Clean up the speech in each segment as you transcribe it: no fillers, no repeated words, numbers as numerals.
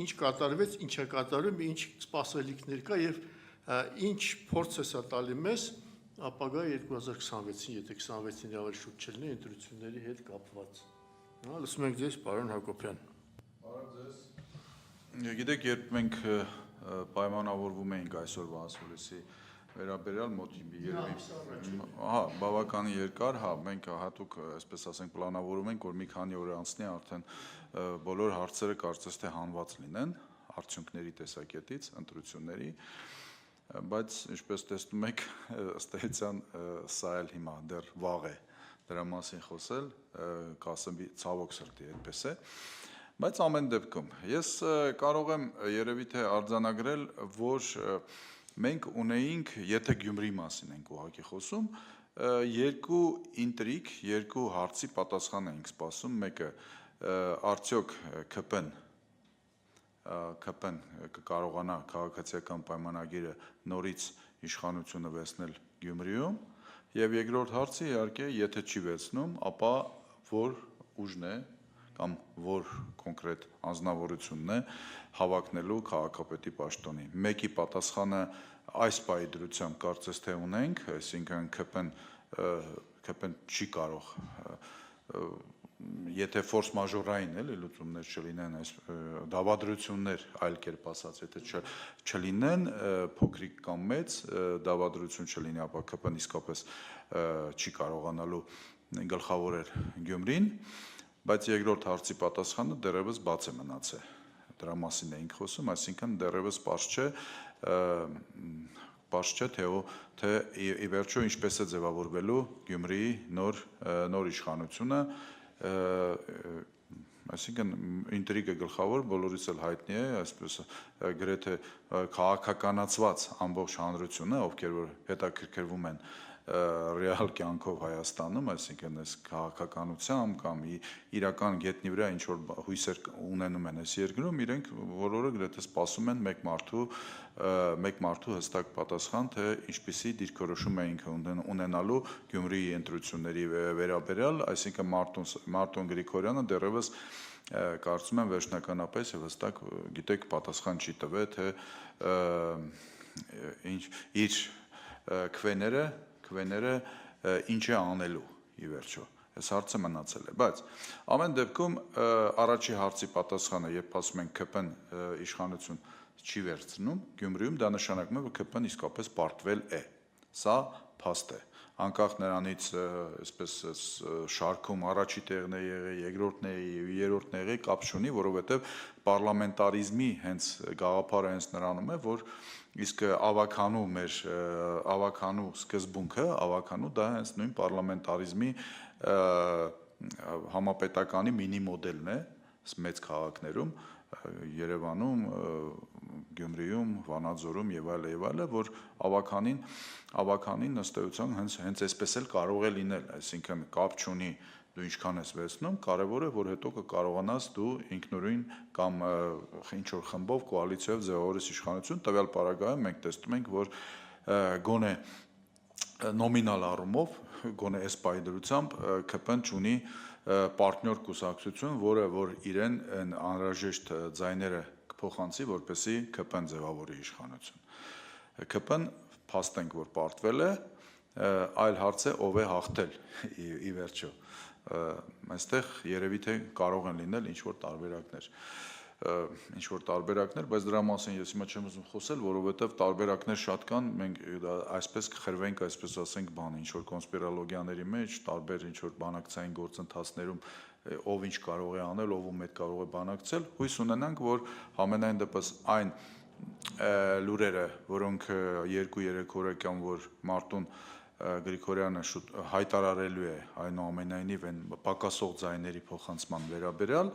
Ինչ կատարվեց, ինչ է կատարում, ինչ սպասելիքներ կա եւ ինչ փորձ է սա տալի մեզ ապագա 2026-ին, եթե 26-ին ավելի շուտ չլինի ընտրությունների հետ կապված։ Լսում ենք ձեզ, պարոն Հակոբյան։ Բարև ձեզ։ Գիտեք, երբ մենք պայմանավորվում էինք այսօրվա ասուլիսի վերաբերյալ մոտ բավականին երկար, մենք հատուկ, այսպես ասենք, պլանավորում ենք, որ մի քանի օր անցնի արդեն բոլոր հարցերը կարծես թե հանված լինեն արդյունքների տեսակետից, ընտրությունների, բայց ինչպես տեսնում եք, ըստ էության սա էլ հիմա դեռ վաղ է դրա մասին խոսել, կասեմ ցավոք սրտի այդպես է, բայց ամեն դեպքում ես կարող եմ երևի թե արձանագրել, որ մենք ունեինք, եթե Գյումրի մասին ենք ուղղակի խոսում, երկու ինտրիգ, երկու հարցի պատասխան էինք սպասում, մեկը արդյոք ԿՊ-ն կկարողանա քաղաքացիական պայմանագիրը նորից իշխանությունը վերցնել Գյումրիում, եւ երկրորդ հարցը իհարկե, եթե չի վերցնում, ապա որ ուժն է կամ որ կոնկրետ անձնավորությունն է հավակնելու քաղաքապետի պաշտոնի։ Մեկի պատասխանը այս պահի դրությամբ կարծես թե ունենք, այսինքն ԿՊ-ն չի կարող, եթե ֆորս մաժորային էլի լուծումներ չլինեն, այս դավադրություններ, այլ կերպ ասած, եթե չլինեն, փոքրիկ կամ մեծ դավադրություն չլինի, ապա ԿՊ-ն իսկապես չի կարողանալու գլխավորել Գյումրին, բայց երկրորդ հարցի պատասխանը դեռևս բաց է մնացել։ Դրա մասին էինք խոսում, այսինքն դեռևս պարզ չէ, թե ի վերջո ինչպես է ձևավորվելու Գյումրիի նոր իշխանությունը, այսինքն ինտրիգը գլխավոր բոլորիս էլ հայտնի է, այսպես գրեթե քաղաքականացված ամբողջ հանրությունը, ովքեր որ հետաքրքրվում են ռեալ կյանքով Հայաստանում, այսինքն այս քաղաքականությամբ կամ իրական գետնի վրա ինչ որ հույսեր ունենում են այս երկրում, իրենք բոլորը գրեթե սպասում են մեկ մարդու հստակ պատասխան, թե ինչպիսի դիրքորոշում էինք ունենալու Գյումրիի ընտրությունների վերաբերյալ, այսինքն Մարտուն Գրիգորյանը դեռևս կարծում եմ վերջնականապես եւ հստակ գիտեք պատասխան չի տվել, թե իր քվեները ինչ է անելու ի վերջո, այս հարցը մնացել է, բայց ամեն դեպքում առաջի հարցի պատասխանը, երբ ասում ենք ԿՊ-ն իշխանություն չի վերցնում Գյումրիում, դա նշանակում է, որ ԿՊ-ն իսկապես պարտվել է, սա փաստ է, անկախ նրանից, այսպես շարքում առաջի տեղն է եղել, երկրորդն է, երրորդն է եղել, կապ չունի, որովհետև պարլամենտարիզմի հենց գաղափարը հենց նրանում է, որ իսկ ավականու սկզբունքը, դա հենց նույն պարլամենտարիզմի համապետականի մինի մոդելն է, մեծ քաղաքներում, Երևանում, Գյումրիում, Վանաձորում եւ այլն, որ ավականին ըստ էության հենց այսպես էլ կարող է լինել, այսինքն կապ չունի դու ինչքան ես վերցնում, կարևոր է, որ հետո կկարողանաս դու ինքնուրույն կամ ինչ-որ խմբով կոալիցիայով ձևավորես իշխանություն, տվյալ պարագայում մենք տեսնում ենք, որ գոնե նոմինալ առումով, գոնե այս պահի դրությամբ ԿՊ-ն չունի պարտնյոր կուսակցություն, որը որ իրեն անհրաժեշտ ձայները կփոխանցի, որպեսզի ԿՊ-ն ձևավորի իշխանություն։ ԿՊ-ն փաստենք, որ պարտվել է, այլ հարց է ով է հաղթել ի վերջո։ Այստեղ երևի թե կարող են լինել ինչ-որ տարբերակներ, բայց դրա մասին ես հիմա չեմ ուզում խոսել, որովհետև տարբերակներ շատ կան, մենք այսպես կխրվենք, այսպես ասենք, ինչ-որ կոնսպիրոլոգիաների մեջ, տարբեր ինչ-որ բանակցային գործընթացներում ով ինչ կարող է անել, ով ում հետ կարող է բանակցել, հույս ունենանք, որ համենայն դեպս այն լուրերը, որոնք 2-3 օր եկան, որ Մարտուն Գրիգորյանը հայտարարելու է այնուամենայնիվ այն պակասող ձայների փոխանցման վերաբերյալ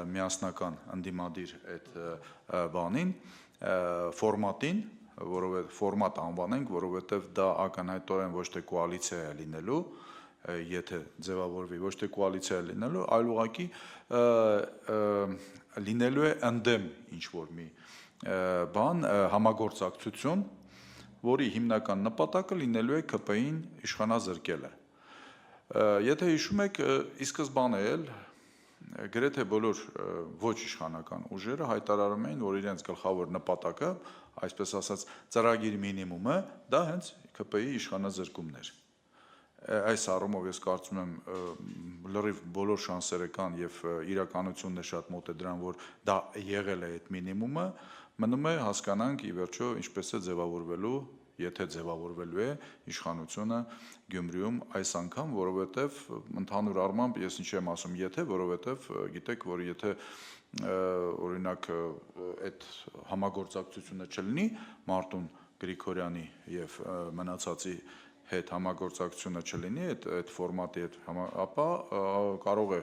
միասնական ընդդիմադիր այդ բանին, ֆորմատին, ֆորմատ անվանենք, որովհետև դա ակնհայտորեն ոչ թե կոալիցիա է լինելու, եթե ձևավորվի, ոչ թե կոալիցիա է լինելու, այլ ուղղակի լինելու է ընդդեմ ինչ-որ մի բան, համագործակցություն, որի հիմնական նպատակը լինելու է ԿՊ-ին իշխանազրկելը։ Եթե հիշում եք, ի սկզբանե էլ գրեթե բոլոր ոչ իշխանական ուժերը հայտարարում էին, որ իրենց գլխավոր նպատակը, այսպես ասած, ծրագիր մինիմումը, դա հենց ԿՊ-ի իշխանաձգումն էր։ Այս առումով ես կարծում եմ լրիվ բոլոր շանսերը կան եւ իրականությունն է շատ մոտ է դրան, որ դա եղել է այդ մինիմումը, մնում է հասկանանք ի վերջո ինչպես է ձևավորվելու, եթե ձևավորվելու է իշխանությունը Գյումրիում այս անգամ, որովհետեւ ընդհանուր առմամբ ես ինչ եմ ասում, եթե, որովհետեւ գիտեք, որ եթե օրինակ այդ համագործակցությունը չլինի Մարտուն Գրիգորյանի եւ մնացածի հետ համագործակցությունը չլինի այդ ֆորմատի հետ, ապա կարող է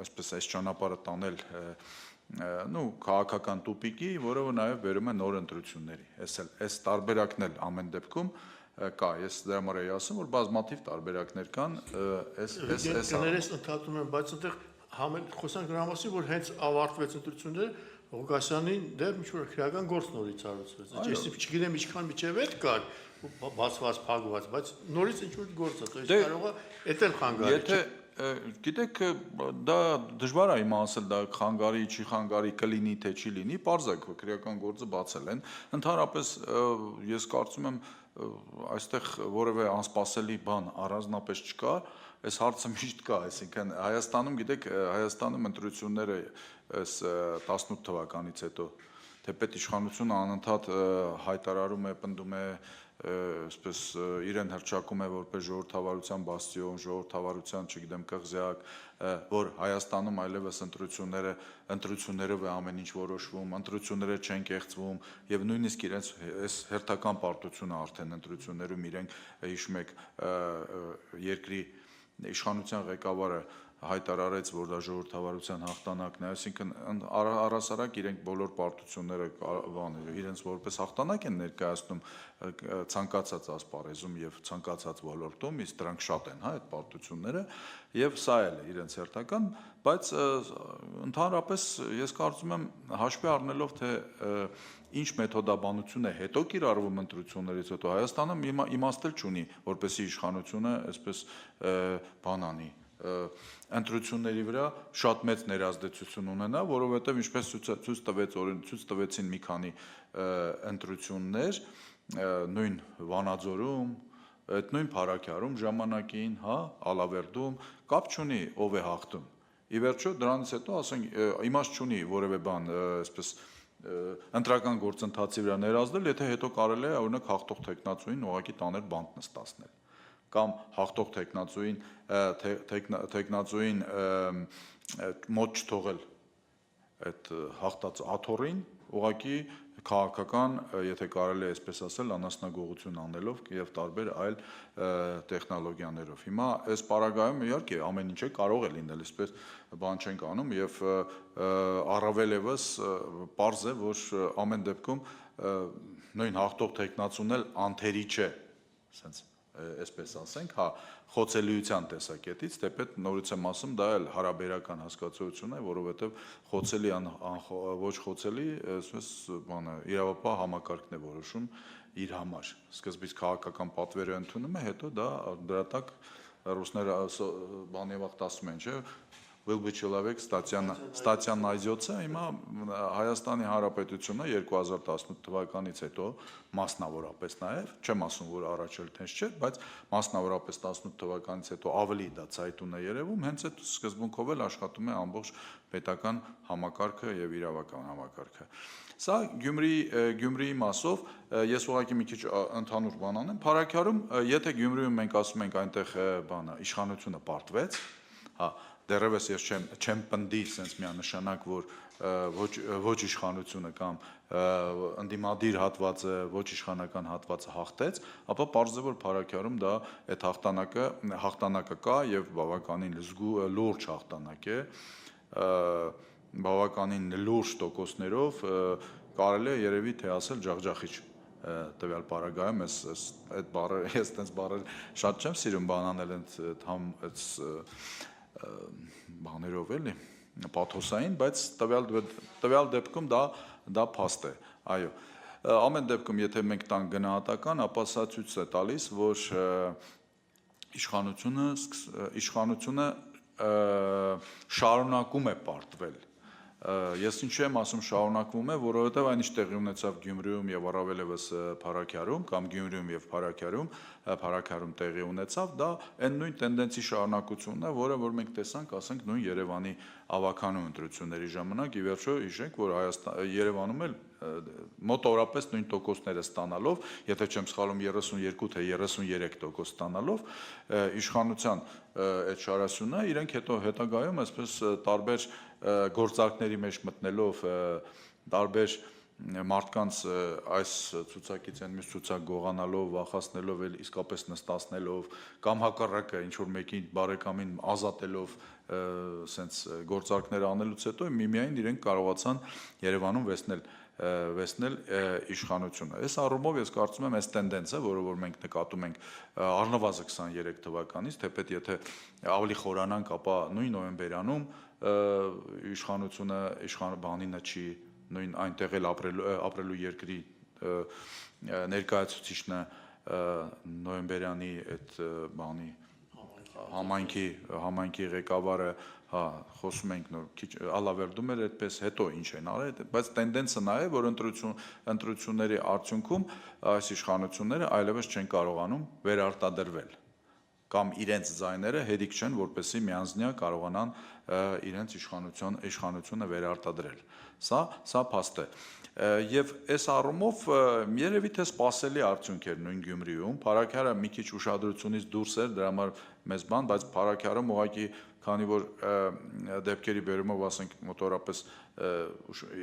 այսպես այս ճանապարհը տանել քաղաքական տուպիկի, որը նաև բերում է նոր ընտրությունների։ Այս տարբերակն էլ ամեն դեպքում կա։ Ես դրա համար էի ասում, որ բազմաթիվ տարբերակներ կան Կներես ընդհատում եմ, բայց այնտեղ խոսանք նրա մասին, որ հենց ավարտվեց ընտրությունները, Ղուկասյանին դեռ ինչ-որ քրեական գործ նորից արվեցվեց։ Այսինքն չգիտեմ ինչքան միջև այդ կար, բացված, փակված, բայց նորից ինչ-որ գործ է, то есть կարող է էդ էլ խանգարի։ Եթե գիտեք, դա դժվար է հիմա ասել, դա խանգարի, չի խանգարի, կլինի, թե չի լինի, պարզ է, քրեական գործը բացել են։ Ընդհանրապես ես կարծում եմ այստեղ որևէ անսպասելի բան առանձնապես չկա, այս հարցը միշտ կա, այսինքն Հայաստանում, գիտեք, Հայաստանում ընտրությունները այս 18 թվականից հետո թեպետ իշխանությունը անընդհատ հայտարարում է, պնդում է, այսպես իրեն հռչակում է որպես ժողովրդավարության բաստիոն, ժողովրդավարության, չգիտեմ, կղզյակ, որ Հայաստանում այլևս ընտրություններով է ամեն ինչ որոշվում, ընտրությունները չեն կեղծվում եւ նույնիսկ իրենց այս հերթական պարտությունը արդեն ընտրություններում իրենք հիշում եք երկրի իշխանության ղեկավարը հայտարարեց, որ դա ժողովրդավարության հաղթանակն է, այսինքն առհասարակ իրենք բոլոր պարտությունները իրենց որպես հաղթանակ են ներկայացնում ցանկացած ասպարեզում եւ ցանկացած ոլորտում, իսկ դրանք շատ են, հա, այդ պարտությունները, եւ սա էլ է իրենց հերթական, բայց ընդհանրապես ես կարծում եմ հաշվի առնելով թե ինչ մեթոդաբանություն է հետո կիրառվում ընտրություններից հետո Հայաստանը իմաստ չունի, որպեսզի իշխանությունը այսպես բանանի ընտրությունների վրա շատ մեծ ներազդեցություն ունենա, որովհետև ինչպես ցույց տվեցին մի քանի ընտրություններ, նույն Վանաձորում, այդ նույն Փարաքյարում ժամանակին, հա, Ալավերդում, կապ չունի ով է հաղթում։ Ի վերջո դրանից հետո ասենք իմաստ չունի որևէ բան, այսպես ընտրական գործընթացի վրա ներազդել, եթե հետո կարելի է օրինակ հաղթող տեխնացուին ուղղակի տանել բանտ նստացնել կամ հաղթող տեխնացուին մոտ չթողել այդ հաղթած աթոռին, ուղղակի քաղաքական, եթե կարելի է այսպես ասել, անասնագողություն անելով եւ տարբեր այլ տեխնոլոգիաներով։ Հիմա այս պարագայում իհարկե ամեն ինչ կարող է լինել, այսպես բան չենք անում եւ առավել եւս պարզ է, որ ամեն դեպքում նույն հաղթող տեխնացուն էլ անթերի չէ, ասենց այսպես ասենք, հա, խոցելիության տեսակետից, թեպետ նորից եմ ասում, դա էլ հարաբերական հասկացություն է, որովհետև խոցելի ոչ խոցելի, այսպես բանը իրավապահ համակարգն է որոշում իր համար։ Սկզբից քաղաքական պատվերը ընդունում է, հետո դա դրա տակ ռուսները բանևախտ ասում են, չէ, will be человек ստатья найдется, հիմա Հայաստանի Հանրապետությունը 2018 թվականից հետո մասնավորապես նաև, չեմ ասում, որ առաջ էլ տենց չէ, բայց մասնավորապես 18 թվականից հետո ավելի դա ցայտուն է երևում, հենց այդ սկզբունքով էլ աշխատում է ամբողջ պետական համակարգը եւ իրավական համակարգը։ Սա Գյումրիի մասով ես ուղղակի մի քիչ ընդհանուր բան անեմ, Փարաքյարում, եթե Գյումրիում մենք ասում ենք այնտեղ բանը իշխանությունը պարտվեց, հա, դեռևս ես չեմ պնդի sense միանշանակ, որ ոչ իշխանությունը կամ ընդդիմադիր հատվածը, ոչ իշխանական հատվածը հաղթեց, ապա պարզ է, որ Փարաքյարում դա այդ հաղթանակը կա եւ բավականին լուրջ հաղթանակ է, բավականին լուրջ տոկոսներով, կարելի է երևի թե ասել ջախջախիչ տվյալ պարագայում, այդ բառը ես տենց բառեր շատ չեմ սիրում բանանել այդ բաներով էլի պաթոսային, բայց տվյալ դեպքում դա փաստ է, այո, ամեն դեպքում եթե մենք տանք գնահատական, ապա սա ցույց է տալիս, որ իշխանությունը շարունակում է պարտվել։ Ես ինչու եմ ասում շարունակվում է, որովհետև այնիշ տեղի ունեցավ Գյումրիում եւ առավել եւս Փարաքյարում կամ Գյումրիում եւ Փարաքյարում տեղի ունեցավ, դա այն նույն տենդենսի շարունակությունն է, որը որ մենք տեսանք, ասենք նույն Երևանի ավականու ընտրությունների ժամանակ, ի վերջո հիշենք, որ Երևանում էլ մոտավորապես նույն տոկոսները ստանալով, եթե չեմ սխալվում 32 թե 33% ստանալով իշխանության այդ շարասյունը իրենք հետագայում այսպես տարբեր գործարքների մեջ մտնելով տարբեր մարդկանց այս ցուցակից այն մյուս ցուցակ գողանալով, վախացնելով, իսկապես նստացնելով կամ հակառակը ինչ որ մեկին բարեկամին ազատելով սենց գործարքներ անելուց հետո միմիայն իրենք կարողացան Երևանում վերցնել իշխանությունը։ Այս առումով ես կարծում եմ այս տենդենսը, որը որ մենք նկատում ենք առնվազն 23 թվականից, թեպետ եթե ավելի խորանանք, ապա նույն նոյեմբերյանում իշխանաբանինը չի նույն այնտեղ էլ ապրելու երկրի ներկայացուցիչն է նոյեմբերյանի այդ բանի համայնքի ղեկավարը, հա, խոսում ենք նոր քիչ ալավերդում էր այդպես հետո ինչ են արել, բայց տենդենսը նա է, որ ընտրությունների արդյունքում այս իշխանությունները այլևս չեն կարողանում վերարտադրվել կամ իրենց ձայները հերիք չեն, որպեսզի միանձնյա կարողանան իրենց իշխանությունը վերարտադրել։ Սա փաստ է։ Եվ այս առումով երևի թե սպասելի արդյունք էր նույն Գյումրիում, Փարաքյարը մի քիչ ուշադրությունից դուրս էր, դրա համար մեծ բան, բայց Փարաքյարում ուղղակի քանի որ դեպքերի բերումով ասենք մոտավորապես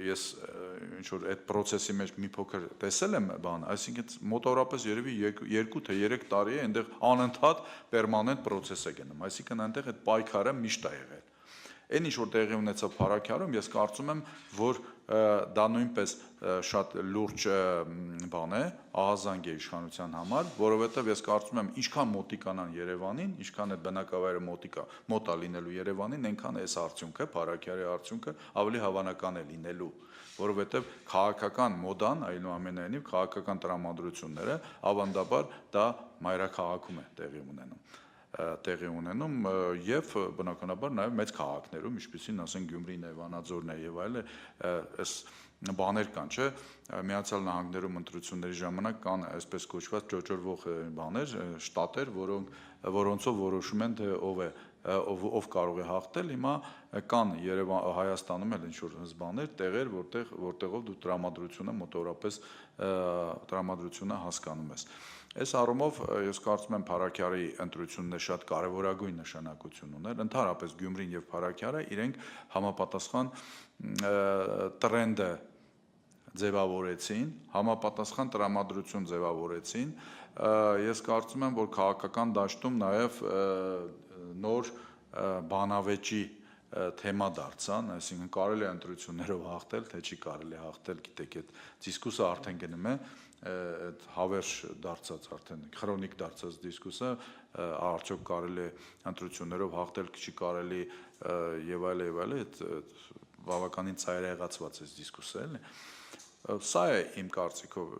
ես ինչ որ այդ process-ի մեջ մի փոքր տեսել եմ բան, այսինքն մոտավորապես երևի 2 թե 3 տարի է այնտեղ անընդհատ պերմանենտ process է գնում, այսինքն այնտեղ այդ պայքարը միշտ է եղել։ Այն ինչ որ տեղի ունեցավ Փարաքյարում, ես կարծում եմ, որ դա նույնպես շատ լուրջ բան է, ահազանգ է իշխանության համար, որովհետև ես կարծում եմ, ինչքան մոտիկանան Երևանին, ինչքան այդ բնակավայրը մոտ է լինելու Երևանին, այնքան այս արդյունքը, Փարաքյարի արդյունքը ավելի հավանական է լինելու, որովհետև քաղաքական մոդան, այնուամենայնիվ քաղաքական տրամադրությունները ավանդաբար դա մայրաքաղաքում է տեղի ունենում եւ բնականաբար նաեւ մեծ քաղաքներում, ինչպիսին ասենք Գյումրին է, Վանաձորն է եւ այլն, այս բաներ կան, չէ՞, Միացյալ Նահանգներում ընտրությունների ժամանակ կան այսպես կոչված ճոճորվող բաներ, շտատեր, որոնցով որոշում են թե ով կարող է հաղթել, հիմա կան Հայաստանում էլ ինչ որ հզբաներ, տեղեր, որտեղով դու տրամադրությունը հասկանում ես։ Այս առումով ես կարծում եմ Փարաքյարի ընտրությունն է շատ կարևորագույն նշանակություն ուներ, ընդհանրապես Գյումրին եւ Փարաքյարը իրենք համապատասխան տրենդը ձևավորեցին, համապատասխան տրամադրություն ձևավորեցին, ես կարծում եմ, որ քաղաքական դաշտում նաեւ նոր բանավեճի թեմա դարձան, այսինքն կարելի է ընտրություններով հաղթել, թե չի կարելի հաղթել, գիտեք, այդ դիսկուսը արդեն գնում է այդ հավերժ դարձած արդեն քրոնիկ դարձած դիսկուսը արդյոք կարելի է ընտրություններով հաղթել, չի կարելի եւ այլ այդ բավականին ծայրահեղացված է դիսկուսը էլի։ Սա է իմ կարծիքով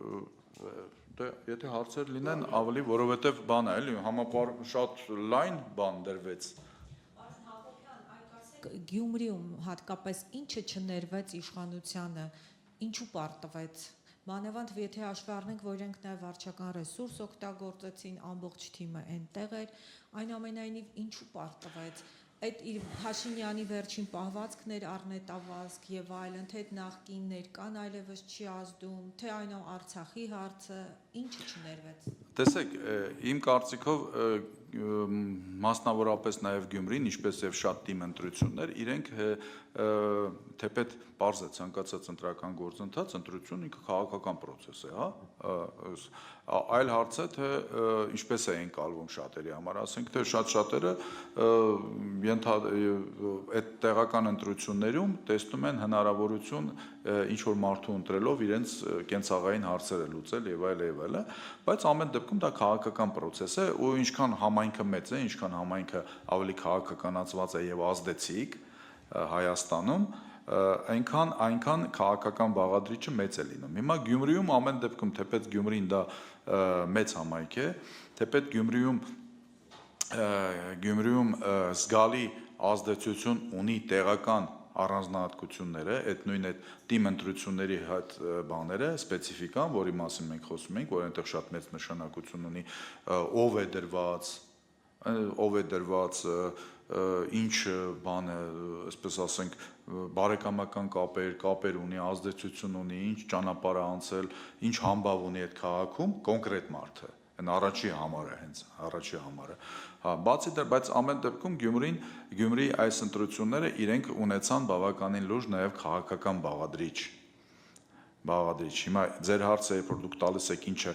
եթե հարցեր լինեն ավելի, որովհետեւ բան է էլի շատ լայն բան դրվեց։ Գյումրիում հատկապես ինչը չներվեց իշխանությանը, ինչու պարտվեց։ Մանավանդ եթե հաշվի առնենք, որ իրենք նաև վարչական ռեսուրս օգտագործեցին, ամբողջ թիմը այնտեղ էր, այնուամենայնիվ ինչու պարտվեց։ Այդ իր Փաշինյանի վերջին պահվածքներ, առնետավազք եւ այլն, թե նախկիններ կան այլևս չի ազդում, թե այնո Արցախի հարցը, ինչը չներվեց։ Տեսեք, իմ կարծիքով մասնավորապես նաև Գյումրին, ինչպես եւ շատ թիմ ընտրություններ, իրենք թեպետ պարզ է ցանկացած ընտրական գործընթաց, ընտրություն ինքը քաղաքական process է, հա։ Այլ հարց է, թե ինչպես է ընկալվում շատերի համար, ասենք թե շատերը այդ տեղական ընտրություններում տեսնում են հնարավորություն ինչ որ մարդու ընտրելով իրենց կենցաղային հարցերը լուծել եւ այլն, բայց ամեն դեպքում դա քաղաքական process է ու ինչքան համայնքը մեծ է, ինչքան համայնքը ավելի քաղաքականացված է եւ ազդեցիկ Հայաստանում, այնքան քաղաքական բաղադրիչը մեծ է լինում։ Հիմա Գյումրիում ամեն դեպքում թեպետ Գյումրին դա մեծ համայնք է, թեպետ Գյումրիում Գյումրիում զգալի ազդեցություն ունի տեղական առանձնահատկությունները, այդ նույն այդ թիմ ընտրությունների հետ բաները, սպეციფիկան, որի մասին մենք խոսում ենք, որ այնտեղ շատ մեծ նշանակություն ունի, ով է դրված, ինչ բան է, այսպես ասենք, բարեկամական կապեր ունի, ազդեցություն ունի, ինչ ճանապարհ է անցել, ինչ համբավ ունի այդ քաղաքում կոնկրետ մարդը, այն առաջի համարը, հա, բացի դեռ, բայց ամեն դեպքում Գյումրի այս ընտրությունները իրենք ունեցան բավականին լուրջ նաև քաղաքական բաղադրիչ։ Հիմա ձեր հարցը, երբ որ դուք տալիս եք ինչը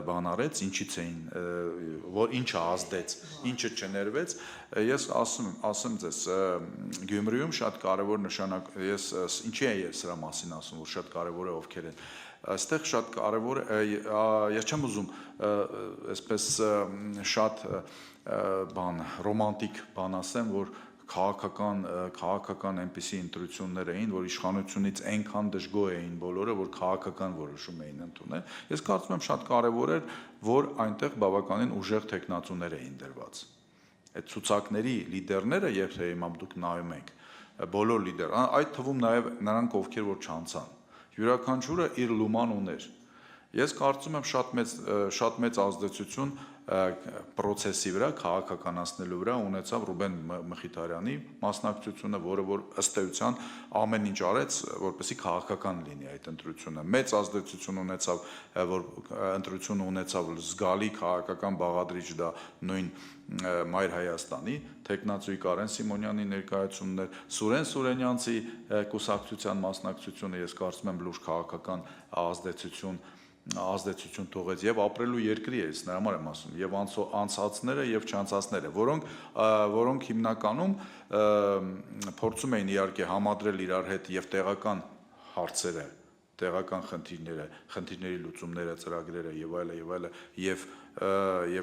բան արեց, ինչից էին, որ ինչը ազդեց, ինչը չներվեց, ես ասեմ ձեզ, Գյումրիում շատ կարևոր նշանակ, ինչի եմ ես սրա մասին ասում, որ շատ կարևոր է ովքեր են, այստեղ շատ կարևոր է, ես չեմ ուզում այսպես շատ ռոմանտիկ բան ասեմ, որ քաղաքական այնպիսի ընտրություններ էին, որ իշխանությունից այնքան դժգոհ էին բոլորը, որ քաղաքական որոշում էին ընդունել։ Ես կարծում եմ շատ կարևոր էր, որ այնտեղ բավականին ուժեղ տեխնացուներ էին դրված։ Այդ ցուցակների լիդերները, երբ հիմա դուք նայում եք, բոլոր լիդեր, այդ թվում նաև նրանք, ովքեր որ չանցան, յուրաքանչյուրը իր լուման ուներ։ Ես կարծում եմ շատ մեծ ազդեցություն պրոցեսի վրա, քաղաքականացնելու վրա ունեցավ Ռուբեն Մխիթարյանի մասնակցությունը, որը որ ըստ էության ամեն ինչ արեց, որպեսզի քաղաքական լինի այդ ընտրությունը։ Մեծ ազդեցություն ունեցավ, որ ընտրությունը ունեցավ զգալի քաղաքական բաղադրիչ, դա նույն Մայր Հայաստանի տեխնացուի Կարեն Սիմոնյանի ներկայացումներ, Սուրեն Սուրենյանցի կուսակցության մասնակցությունը, ես կարծում եմ լուրջ քաղաքական ազդեցություն թողեց եւ ապրելու երկրի է, նրա համար եմ ասում, եւ անցածները եւ չանցածները, որոնք հիմնականում փորձում էին իհարկե համադրել իրար հետ եւ տեղական հարցերը, տեղական խնդիրների լուծումները, ծրագրերը եւ այլը եւ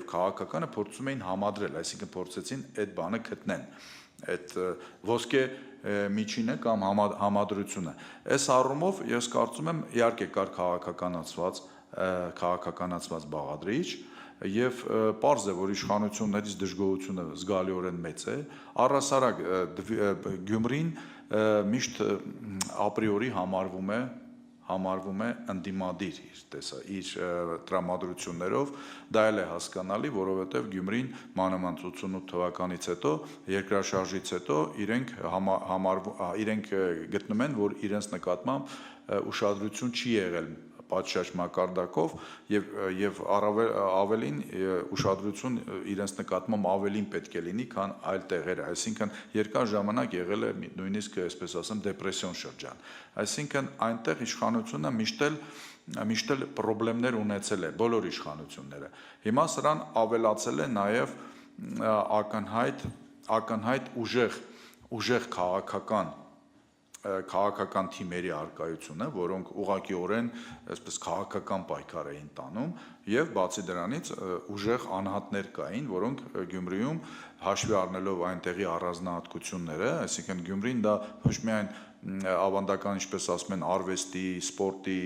քաղաքականը փորձում էին համադրել, այսինքն փորձեցին այդ բանը գտնեն, այդ ոսկե միջինը կամ համադրությունը։ Այս առումով ես կարծում եմ իհարկե կար քաղաքականացված բաղադրիչ եւ պարզ է, որ իշխանություններից դժգոհությունը զգալիորեն մեծ է, առհասարակ Գյումրին միշտ ապրիորի համարվում է ընդդիմադիր իր տրամադրություններով, դա էլ է հասկանալի, որովհետև Գյումրին մանավանդ 88 թվականից հետո, երկրաշարժից հետո իրենք գտնում են, որ իրենց նկատմամբ ուշադրություն չի եղել պատշաճ մակարդակով եւ ավելին ուշադրություն իրենց նկատմամբ ավելին պետք է լինի, քան այլ տեղերը, այսինքն երկար ժամանակ եղել է նույնիսկ այսպես ասեմ դեպրեսիոն շրջան, այսինքն այնտեղ իշխանությունը միշտ էլ խնդիրներ ունեցել է բոլոր իշխանությունները, հիմա սրան ավելացել է նաեւ ակնհայտ ուժեղ քաղաքական թիմերի արկայությունը, որոնք ուղղակիորեն այսպես քաղաքական պայքար էին տանում եւ բացի դրանից ուժեղ անհատներ կային, որոնք Գյումրիում հաշվի առնելով այնտեղի առանձնահատկությունները, այսինքն Գյումրին դա ոչ միայն ավանդական, ինչպես ասում են, արվեստի, սպորտի,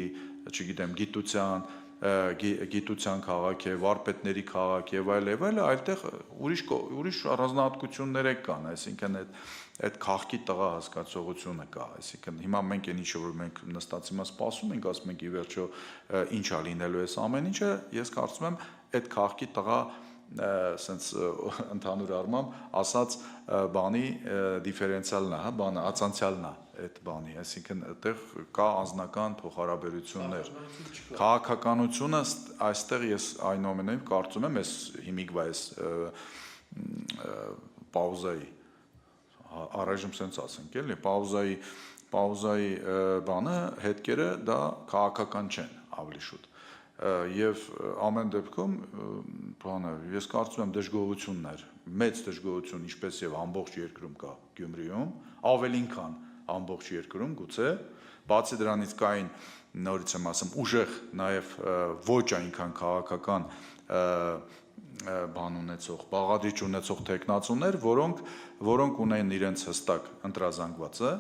չգիտեմ, գիտության քաղաք է, վարպետների քաղաք եւ այլն, այլտեղ ուրիշ առանձնահատկություններ կան, այսինքն այդ քաղաքի տղա հասկացողությունը կա, այսինքն հիմա մենք այն ինչը որ մենք նստած հիմա սպասում ենք, ասում ենք ի վերջո ինչ է լինելու այս ամեն ինչը, ես կարծում եմ այդ քաղաքի տղա սենց ընդհանուր առմամբ ասած բանի դիֆերենցիալն է, հա, բանը ացանցիալն է այդ բանի, այսինքն այդտեղ կա անձնական փոխհարաբերություններ, քաղաքականությունը այստեղ ես այնուամենայնիվ կարծում եմ այս հիմիկվա այս պաուզայի առայժմ սենց ասենք, էլի, պաուզայի բանը, հետքերը դա քաղաքական չեն ավելի շուտ եւ ամեն դեպքում ես կարծում եմ դժգոհություններ, մեծ դժգոհություն, ինչպես եւ ամբողջ երկրում կա Գյումրիում, ավելին քան ամբողջ երկրում գուցե, բացի դրանից կային նորից եմ ասում ուժեղ նաեւ ոչ այնքան քաղաքական բան ունեցող, բաղադրիչ ունեցող տեխնացուներ, որոնք ունեն իրենց հստակ ընտրազանգվածը,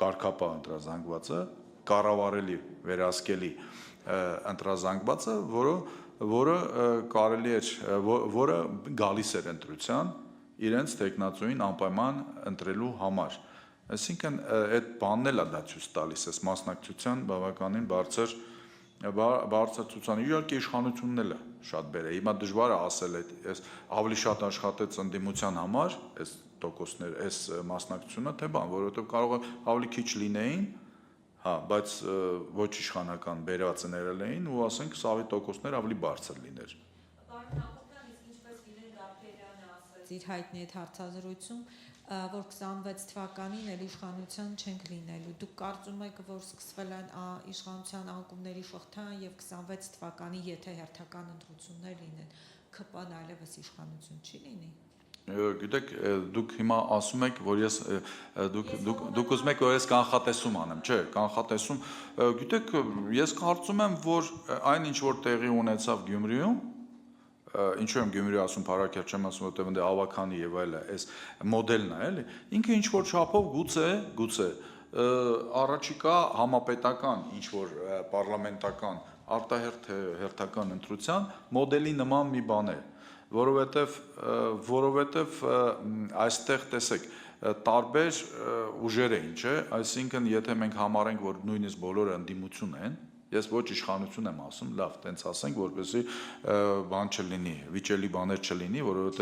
կարգապահ ընտրազանգվածը, կառավարելի, վերահսկելի ընտրազանգվածը, որը կարելի էր, որը գալիս էր ընտրության իրենց տեխնացուին անպայման ընտրելու համար։ Այսինքն այդ բանն էլ է դա ցույց տալիս, այս մասնակցության բավականին բարձր ցուցան։ Իհարկե իշխանությունն էլ է շատ բեր է։ Հիմա դժվար է ասել այս ավելի շատ աշխատեց ընդդիմության համար, այս տոկոսներ, այս մասնակցությունը, թե բան, որովհետև կարող է ավելի քիչ լինեին, հա, բայց ոչ իշխանական բերվածներ էին ու ասենք սավի տոկոսներ ավելի բարձր լիներ։ Իր հայտնի այդ հարցազրույցում, որ 26 թվականին էլ իշխանության չենք լինելու։ Դուք կարծում եք, որ սկսվել են իշխանության անկումների շղթան եւ 26 թվականի եթե հերթական ընտրություններ լինեն, ԿՊ-ն այլևս իշխանություն չի լինի։ Գիտեք, դուք հիմա ասում եք, որ դուք ուզում եք, որ ես կանխատեսում անեմ, չէ, կանխատեսում, գիտեք, ես կարծում եմ, որ այն ինչ որ տեղի ունեցավ Գյումրիում, ինչու եմ Գյումրի ասում, Փարաքեր չեմ ասում, որտեղ ընդ Ավաքանի եւ այլը, այս մոդելն է, էլի, ինքը ինչ որ չափով գուցե առաջիկա համապետական ինչ որ պարլամենտական արտահերթական ընտրության մոդելի նման մի բան է, որովհետև այստեղ տեսեք տարբեր ուժեր էին, չէ, այսինքն եթե մենք համարենք, որ նույնիսկ բոլորը ընդդիմություն են, ես ոչ իշխանություն եմ ասում, լավ, տենց ասենք, որպեսզի բան չլինի, վիճելի բաներ չլինի, որովհետև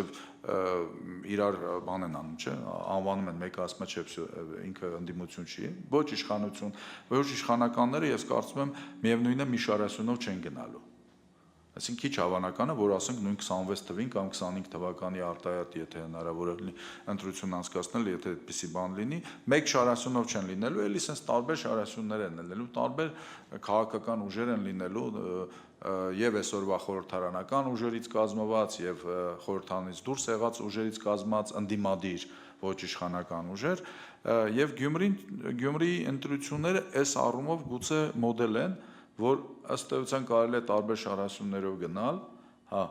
իրար բան են անում, չէ, անվանում են, մեկը ասում է, չէ, ինքը ընդդիմություն չի, ոչ իշխանություն, ոչ իշխանականները ես կարծում եմ միևնույնն է մի շարասյունով չեն գնալու։ Այսինքն քիչ հավանական է, որ ասենք նույն 26 թվին կամ 25 թվականի արտահայտ, եթե հնարավոր է լինի ընտրություն անցկացնել, եթե այդպիսի բան լինի, մեկ շարասյունով չեն լինելու, էլի sense տարբեր շարասյուններ են լինելու, տարբեր քաղաքական ուժեր են լինելու, եւ այսօրվա խորհրդարանական ուժերից կազմված եւ խորհրդանից դուրս եղած ուժերից կազմված ընդդիմադիր ոչ իշխանական ուժեր, եւ Գյումրիի ընտրությունները այս առումով գուցե մոդել են, որ ըստ էության կարելի է տարբեր շարասյուններով գնալ, հա,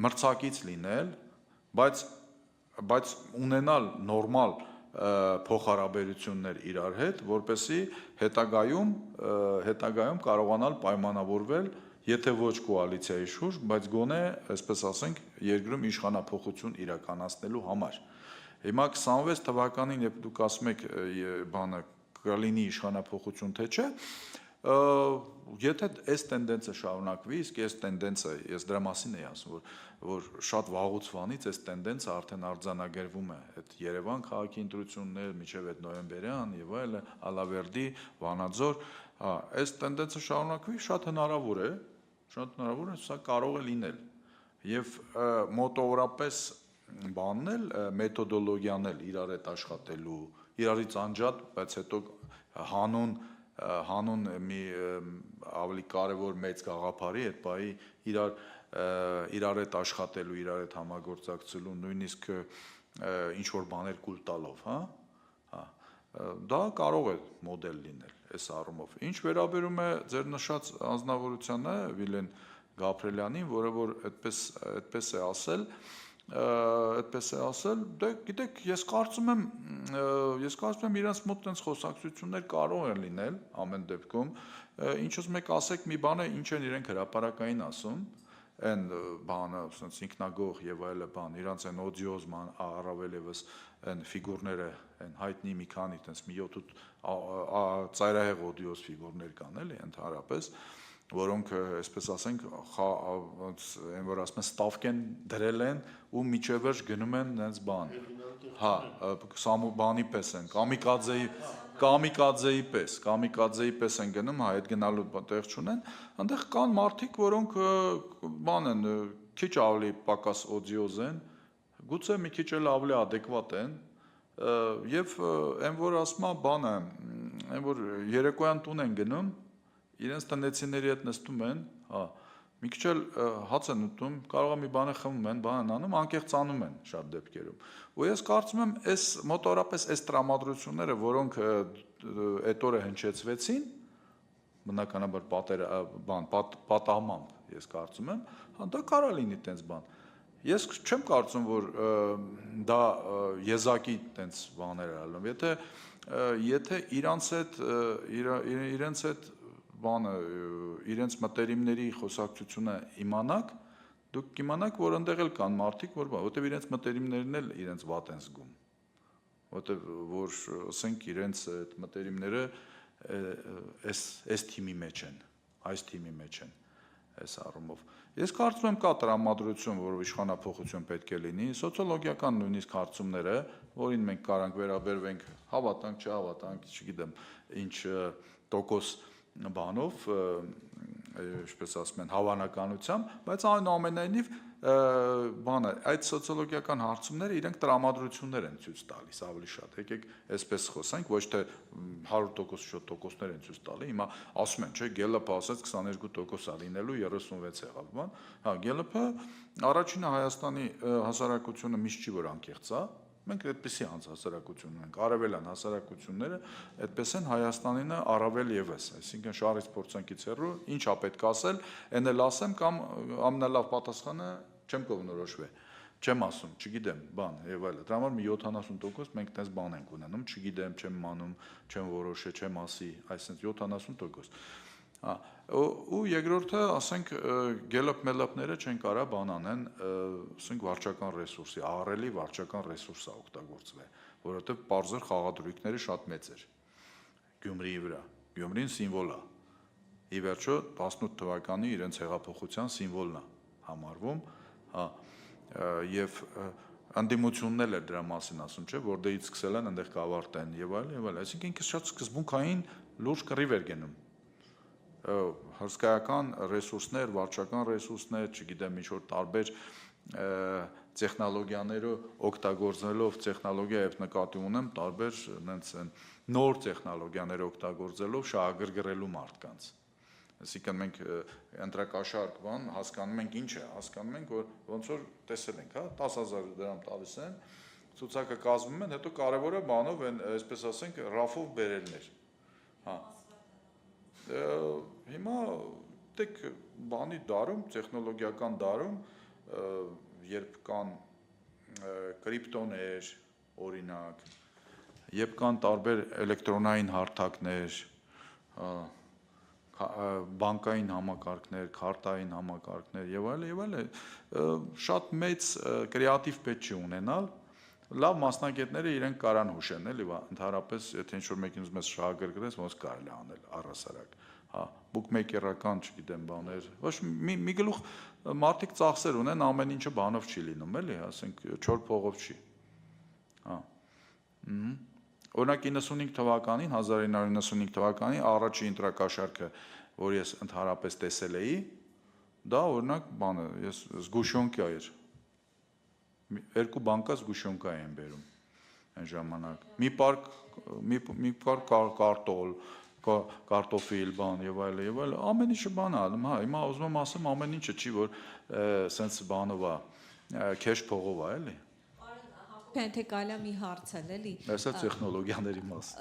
մրցակից լինել, բայց ունենալ նորմալ փոխհարաբերություններ իրար հետ, որպեսզի հետագայում կարողանալ պայմանավորվել, եթե ոչ կոալիցիայի շուրջ, բայց գոնե, այսպես ասենք, երկրում իշխանափոխություն իրականացնելու համար։ Հիմա 26 թվականին, երբ դուք ասում եք բանը կլինի իշխանափոխություն, թե չէ, եթե այս տենդենսը շարունակվի, իսկ այս տենդենսը, ես դրա մասին էի ասում, որ շատ վաղուց վանից այս տենդենսը արդեն արձանագրվում է, այդ Երևան քաղաքի ընտրություններ, մինչև այդ նոյեմբերյան եւ այլը, Ալավերդի, Վանաձոր, այս տենդենսը շարունակվի, շատ հնարավոր է, սա կարող է լինել։ Եվ մոտավորապես բանն էլ, մեթոդոլոգիան էլ իրար հետ աշխատելու, իրարից անջատ, բայց հետո հանուն մի ավելի կարևոր մեծ գաղափարի այդ բայի իրար հետ աշխատելու, իրար հետ համագործակցելու, նույնիսկ ինչ որ բաներ կուլ տալով, հա, դա կարող է մոդել լինել այս առումով։ Ինչ վերաբերում է ձեր նշած անձնավորությանը, Վիլեն Գաբրելյանին, որը որ այդպես է ասել, դե գիտեք, ես կարծում եմ իրենց մոտ տենց խոսակցություններ կարող են լինել ամեն դեպքում, ինչ ուզում եք ասեք մի բան է, ինչ են իրենք հրապարակային ասում, այն բանը, ասենց ինքնագող եւ այլը բան, իրանց են օդիոզ ման առավել եւս այն ֆիգուրները, այն հայտնի մի քանի տենց մի 7-8 ծայրահեղ օդիոզ ֆիգուրներ կան էլի ընդհանրապես, որոնք այսպես ասենք այն որ ասում են ստավք են դրել են ու միջևերջ գնում են այնց բան, հա, սամուբանի պես են, կամիկաձեի պես են գնում, հա, այդ գնալու տեղ չունեն, այնտեղ կան մարդիկ, որոնք բան են, քիչ ավելի պակաս օդիոզ են, գուցե մի քիչ էլ ավելի ադեկվատ են, եւ այն որ ասում է բանը, այն որ երեկոյան տուն են գնում, իրենց տնեցիների հետ նստում են, հա, մի քիչ էլ հաց են ուտում, կարող է մի բանը խմում են, բան են անում, անկեղծանում են շատ դեպքերում։ Ու ես կարծում եմ, այս մոտավորապես այս տրամադրությունները, որոնք այդ օրը հնչեցվեցին, բնականաբար պատահմամբ, ես կարծում եմ, հա, դա կարա լինի տենց բան։ Ես չեմ կարծում, որ դա եզակի տենց բաներ ալնում, եթե իրանց հետ բանը իրենց մտերիմների խոսակցությունը իմանաք, դուք կիմանաք, որ այնտեղ էլ կան մարդիկ, որտեղ իրենց մտերիմներն էլ իրենց վատ են զգում, որտեղ որ ասենք իրենց այդ մտերիմները այս թիմի մեջ են, այս թիմի մեջ են, այս առումով։ Ես կարծում եմ կա տրամադրություն, որ իշխանափոխություն պետք է լինի, սոցիոլոգիական նույնիսկ հարցումները, որին մենք կարանք վերաբերվենք, հավատանք, չհավատանք, չգիտեմ, ինչ տոկոս բանով, ինչպես ասում են, հավանականությամբ, բայց այնուամենայնիվ բանը, այդ սոցիոլոգիական հարցումները իրենք տրամադրություններ են ցույց տալիս ավելի շատ։ Եկեք այսպես խոսենք, ոչ թե 100% շոտ տոկոսներ են ցույց տալի։ Հիմա ասում են, չէ, Գելլոպը ասաց 22% է լինելու, 36 եղավ, բան։ Հա, Գելլոպը առաջինը Հայաստանի հասարակությունը միշտ չի որ անկեղծ է։ Մենք այդպեսի հասարակություն ունենք, արևելյան հասարակությունները այդպես են, Հայաստանինը առավել եւս, այսինքն շարից փորձանքից հեռու, ինչա պետք ասել, այն էլ ասեմ կամ ամենալավ պատասխանը չեմ կողմնորոշվի, չեմ ասում, չգիտեմ, բան եւ այլն։ Դրա համար մի 70% մենք այդպես բան ենք ունենում, չգիտեմ, չեմ մանում, չեմ որոշե, չեմ ասի, այսինքն 70%։ Հա, ու երկրորդը, ասենք, գելոպ-մելոպները չեն կարա բան անեն, ասենք վարչական ռեսուրսի, ահռելի վարչական ռեսուրս է օգտագործվել, որովհետև պարզեր խաղադրույքները շատ մեծ էր Գյումրիի վրա։ Գյումրին սիմվոլ է։ Ի վերջո 18 թվականի իրենց հեղափոխության սիմվոլն է համարվում, հա, եւ անդիմությունն էլ է դրա մասին ասում, չէ, որտեղից սկսել են այնտեղ կավարտեն եւ այլն, այսինքն ինքը շատ սկզբունքային լուրջ կռիվ էր գնում։ Հսկայական ռեսուրսներ, վարչական ռեսուրսներ, չգիտեմ, ինչ-որ տարբեր տեխնոլոգիաներով օգտագործելով, տեխնոլոգիա եւ նկատի ունեմ, տարբեր այնց նոր տեխնոլոգիաներ օգտագործելով շահագրգռելու մարդկանց։ Այսինքն մենք ընտրակաշարք բան հասկանում ենք ինչ է, հասկանում ենք, որ ոնց որ տեսել ենք, հա, 10,000 դրամ տալիս են, ցուցակը կազմում են, հետո կարևորը բանով են, այսպես ասենք, ռաֆով բերելներ։ Հա։ Հիմա դեք բանի դարում, տեխնոլոգիական դարում, երբ կան կրիպտոներ, օրինակ, երբ կան տարբեր էլեկտրոնային հարթակներ, բանկային համակարգներ, քարտային համակարգներ եւ այլն, շատ մեծ կրեատիվ պետք չի ունենալ, լավ մասնագետները իրենք կարան հուշեն, էլի, ընդհանրապես, եթե ինչ-որ մեկին ուզում ես շահագրգռես, ոնց կարելի անել առհասարակ, հա, բուկմեյքերական, չգիտեմ, բաներ, ոչ մի գլուխ մարդիկ ծախսեր ունեն, ամեն ինչը բանով չի լինում, էլի, ասենք 4 փողով չի, հա, օրինակ 95 թվականին, 1995 թվականին առաջի ընտրակաշարքը, որ ես ընդհանրապես տեսել էի, դա օրինակ բանը, ես զգուշոնկա էր, երկու բանկա զգուշոնկա են բերում այն ժամանակ, մի պարկ կարտոլ, կարտոֆիլ, բան եւ այլն, ամեն ինչը բան ալում, հա, հիմա ուզում եմ ասեմ ամեն ինչը չի, որ սենց բանով է, քեշ փողով է, էլի։ Թե կարելի է մի հարցել, էլի։ Այսա տեխնոլոգիաների մաս։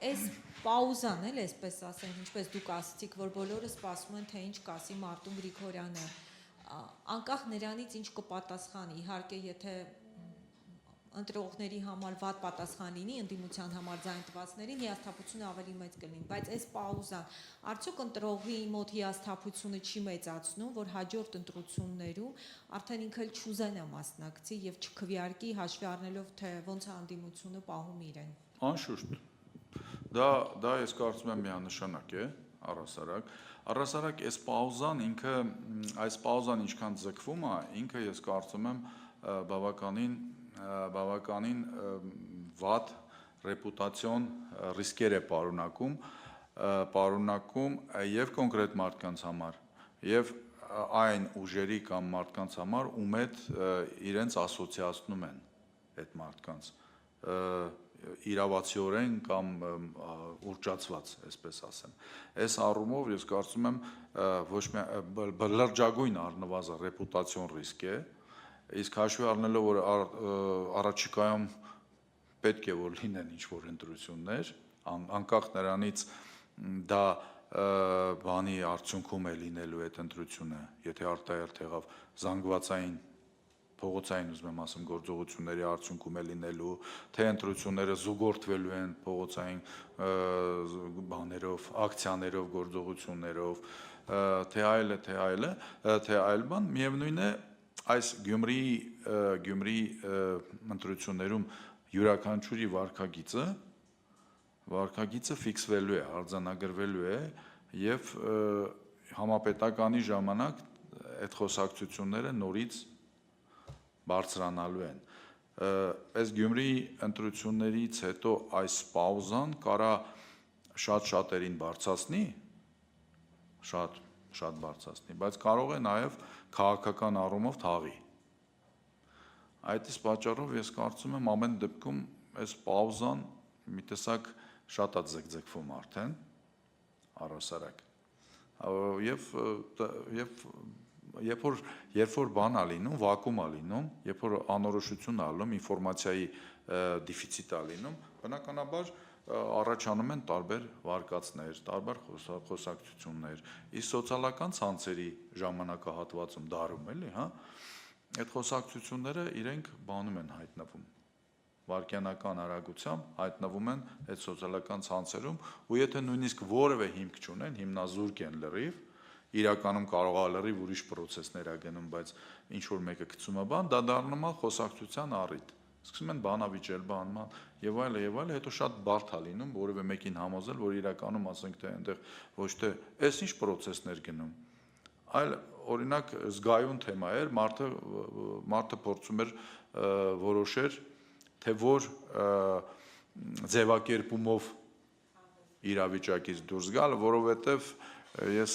Այս պաուզան էլ այսպես ասենք, ինչպես դուք ասացիք, որ բոլորը սպասում են, թե ինչ կասի Մարտուն Գրիգորյանը, անկախ նրանից ինչ կպատասխանի, իհարկե, եթե ընտրողների համար վատ պատասխան լինի, ընդդիմության համար ձայն տվածներին հիասթափությունը ավելի մեծ կլինի, բայց այս պաուզան արդյոք ընտրողի մոտ հիասթափությունը չի մեծացնում, որ հաջորդ ընտրություններում արդեն ինքը էլ չուզենա մասնակցի եւ չքվեարկի հաշվի առնելով թե ոնց է ընդդիմությունը պահում իրեն։ Անշուշտ։ Դա ես կարծում եմ միանշանակ է, առհասարակ այս պաուզան ինքը, այս պաուզան ինչքան ձգվում է, ինքը ես կարծում եմ բավականին վատ ռեպուտացիոն ռիսկեր է պարունակում եւ կոնկրետ մարդկանց համար եւ այն ուժերի կամ մարդկանց համար, ում հետ իրենց ասոցիացնում են այդ մարդկանց իրավացիորեն կամ ուռճացված, այսպես ասեմ։ Այս առումով ես կարծում եմ ոչ մի լրջագույն առնվազն ռեպուտացիոն ռիսկ է, իսկ հաշվի առնելով որ առաջիկայում պետք է որ լինեն ինչ-որ ընտրություններ, անկախ նրանից դա բանի արդյունքում է լինելու այդ ընտրությունը, եթե արտահերթ եղավ զանգվածային փողոցային ուզում եմ ասեմ գործողությունների արդյունքում է լինելու, թե ընտրությունները զուգորդվելու են փողոցային բաներով, ակցիաներով, գործողություններով, թե այլ բան, միևնույն է այս Գյումրիի ընտրություններում յուրաքանչյուրի վարքագիծը ֆիքսվելու է, արձանագրվելու է եւ համապետականի ժամանակ այդ խոսակցությունները նորից բարձրանալու են։ Այս Գյումրիի ընտրություններից հետո այս պաուզան կարա շատ-շատերին բարձրացնի, շատ բարձրացնի, բայց կարող է նաև քաղաքական առումով թաղի։ Այդ իսկ պատճառով ես կարծում եմ ամեն դեպքում այս պաուզան մի տեսակ շատ է ձգձգվում արդեն առհասարակ։ Երբ որ բան է լինում, վակուում է լինում, երբ որ անորոշություն է լինում, ինֆորմացիայի դեֆիցիտ է լինում, բնականաբար առաջանում են տարբեր վարկածներ, տարբեր խոսակցություններ, իսկ սոցիալական ցանցերի ժամանակահատվածում դարում էլի, հա, այդ խոսակցությունները իրենք բանում են հայտնվում, վարկյանական արագությամբ հայտնվում են այդ սոցիալական ցանցերում, ու եթե նույնիսկ որևէ հիմք չունեն, հիմնազուրկ են լրիվ, իրականում կարող է լրիվ ուրիշ պրոցեսներ ա գնում, բայց ինչ որ մեկը գցում է բան, դա դառնում է խոսակցության առիթ։ Սկսում են բանավիճել, բանման եւ այլն, հետո շատ բարդ է լինում որևէ մեկին համոզել, որ իրականում ասենք թե այնտեղ ոչ թե այս ինչ պրոցեսներ գնում, այլ օրինակ զգայուն թեմա էր, մարդը փորձում էր որոշեր, թե որ ձևակերպումով իրավիճակից դուրս գալ, որովհետեւ ես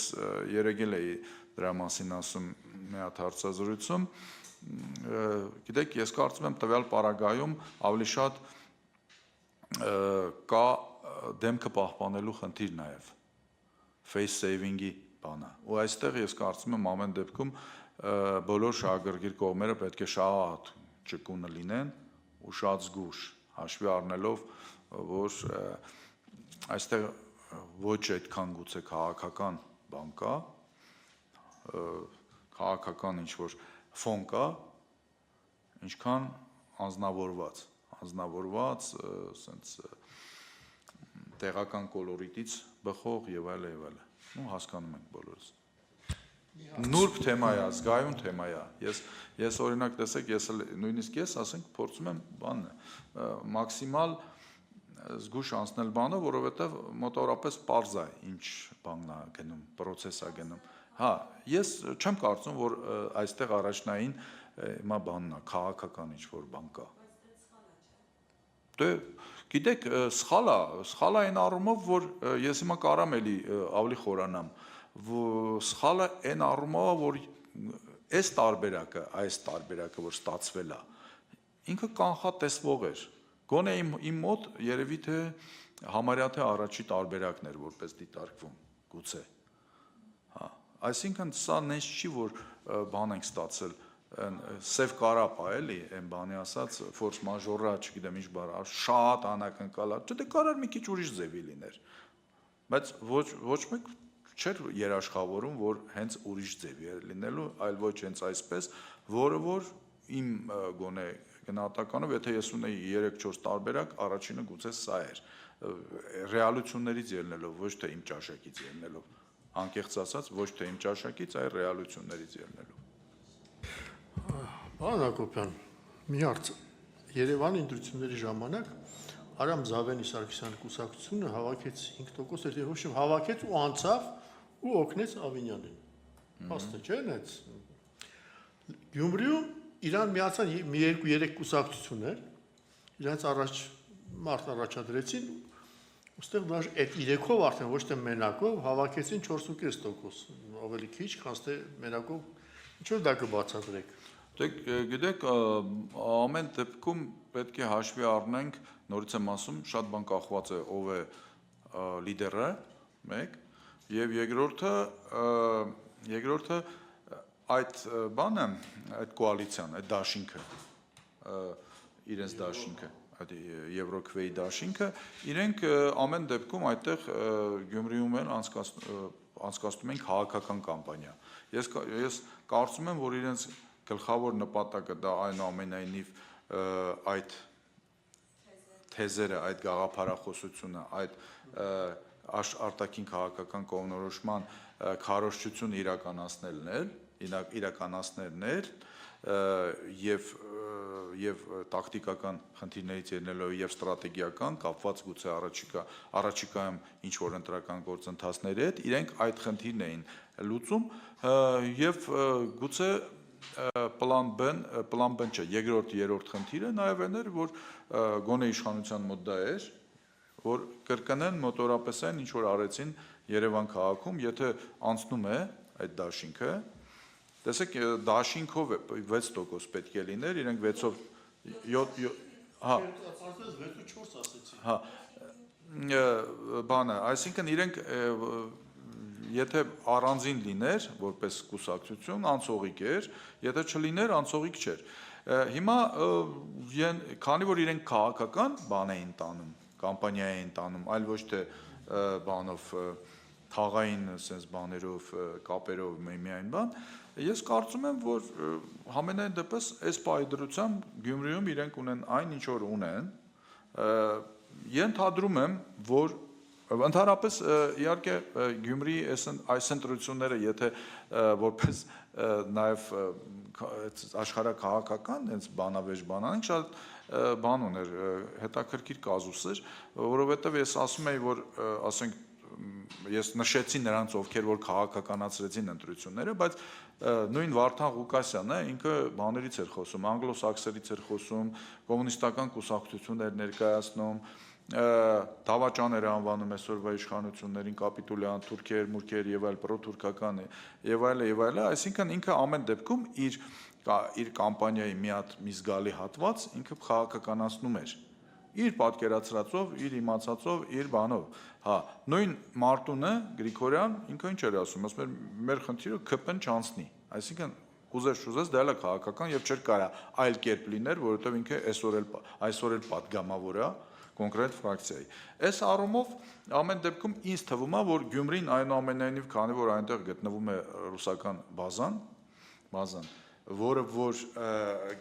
երեգել էի դրա մասին ասում մի հատ հարցազրույցում, գիտեք, ես կարծում եմ տվյալ պարագայում ավելի շատ կա դեմքը պահպանելու խնդիր նաև, face saving-ի բանը, ու այստեղ ես կարծում եմ ամեն դեպքում բոլոր շահագրգիռ կողմերը պետք է շատ ճկունը լինեն ու շատ զգուշ, հաշվի առնելով, որ այստեղ ոչ այդքան գուցե քաղաքական բան կա, քաղաքական ինչ-որ ֆոն կա, ինչքան անձնավորված, սենց տեղական կոլորիտից բխող եւ այլ, ու հասկանում ենք բոլորս։ Նուրբ թեմա է, զգայուն թեմա է։ Ես օրինակ տեսեք, նույնիսկ ես ասենք փորձում եմ բանը մաքսիմալ զգուշ անցնել բանը, որովհետեւ մոտավորապես պարզ է ինչ բանն է գնում, process է գնում։ Հա, ես չեմ կարծում, որ այստեղ առաջնային հիմա բանն է, քաղաքական ինչ-որ բան կա։ Դե, գիտեք, սխալ է այն առումով, որ ես հիմա կարամ էլի ավելի խորանամ, սխալը այն առումով, որ այս տարբերակը, որ ստացվել է, ինքը կանխատեսվող էր։ Գոնե իմ մոտ երևի թե համարյա թե առաջի տարբերակն էր, որպես դիտարկվում, գուցե։ Հա, այսինքն սա նենց չի, որ բան ենք ստացել, սև կարապ է, էլի, այն բանի ասած, ֆորս մաժորա, չգիտեմ ինչ բառ, շատ անակնկալ է, դե կարար մի քիչ ուրիշ ձևի լիներ։ Բայց ոչ մեկ չէր երաշխավորում, որ հենց ուրիշ ձևի էր լինելու, այլ ոչ հենց այսպես, որը որ իմ գոնե գնահատականով, եթե ես ունեի 3-4 տարբերակ, առաջինը գուցե սա էր, ռեալություններից ելնելով, ոչ թե իմ ճաշակից ելնելով, անկեղծ ասած, ոչ թե իմ ճաշակից, այլ ռեալություններից ելնելով։ Պարոն Հակոբյան, մի հարց, Երևանի ընտրությունների ժամանակ Արամ Զավենի Սարգսյանի կուսակցությունը հավաքեց 5%, ոչ թե հավաքեց ու անցավ ու օգնեց Ավինյանին։ Փաստը չէ՞ նայց։ Գյումրիում իրան միացան մի 2-3 կուսակցություններ, իրանց մարդ առաջադրեցին, ուստեղ դաժ այդ 3-ով արդեն ոչ թե մենակով հավաքեցին 4.5%, ավելի քիչ, քան թե մենակով, ինչ որ դա կբացատրեք։ Դե գիտեք, ամեն դեպքում պետք է հաշվի առնենք, նորից եմ ասում, շատ բան կախված է ով է լիդերը, մեկ, եւ երկրորդը այդ բանը, այդ կոալիցիան, այդ դաշինքը, իրենց դաշինքը, այդ Եվրոքվեի դաշինքը, իրենք ամեն դեպքում այդտեղ Գյումրիում են անցկացնում են քաղաքական կամպանիա։ Ես կարծում եմ, որ իրենց գլխավոր նպատակը դա այնուամենայնիվ այդ թեզերը, այդ գաղափարախոսությունը, այդ արտաքին քաղաքական կողմնորոշման քարոզչությունը իրականացնելն էր եւ տակտիկական խնդիրներից ելնելով եւ ստրատեգիական կապված գուցե առաջիկայում ինչ որ ընտրական գործընթացների հետ իրենք այդ խնդիրն էին լուծում եւ գուցե պլան B-ն չէ, երկրորդ, երրորդ խնդիրը նաեւ այն էր, որ գոնե իշխանության մոտ դա էր, որ կրկնեն մոտորապես այն ինչ որ արեցին Երևան քաղաքում, եթե անցնում է այդ դաշինքը, տեսեք դաշինքով 6% պետք է լիներ, իրենք 6-ով 7 հա Պարզապես 6-4 ասեցի։ Հա բանը, այսինքն իրենք եթե առանձին լիներ, որպես կուսակցություն, անցողիկ էր, եթե չլիներ, անցողիկ չէր։ Հիմա քանի որ իրենք քաղաքական բան էին տանում, կամպանիա էին տանում, այլ ոչ թե բանով թաղային sense բաներով, կապերով միայն բան, ես կարծում եմ, որ համենայն դեպս այս պայդրությամբ Գյումրիում իրենք ունեն այն ինչ որ ունեն, ենթադրում եմ, որ ընդհանրապես իհարկե Գյումրիի այս ընտրությունները եթե որպես նաև աշխարհակաղակական հենց բանավեճ բանանք շատ բան ուներ հետաքրքիր կազուս էր, որովհետև ես ասում եի, որ ասենք ես նշեցի նրանց, ովքեր որ քաղաքականացրեցին ընտրությունները, բայց նույն Վարդան Ղուկասյանը ինքը բաներից էր խոսում, անգլոսաքսերից էր խոսում, կոմունիստական կուսակցություն էր ներկայացնում, դավաճաներ անվանում այսօրվա իշխանություններին, կապիտուլյան, թուրքեր, մուրքեր եւ այլ պրոթուրքական եւ այլ, այսինքն ինքը ամեն դեպքում իր կամպանիայի մի զգալի հատված ինքը քաղաքականացնում էր իր պատկերացրածով, իր իմացածով, իր բանով։ Հա, նույն Մարտունը Գրիգորյան ինքը ինչ էր ասում, ասում էր մեր խնդիրը ԿՊ-ն չանցնի։ Այսինքն ուզես դա էլ է քաղաքական եւ չէր կարա այլ կերպ լիներ, որովհետեւ ինքը այսօր էլ падգամավոր է կոնկրետ ֆրակցիայի։ Այս առումով ամեն դեպքում ինձ թվում է, որ Գյումրին այնուամենայնիվ, քանի որ այնտեղ գտնվում է ռուսական բազան, որը որ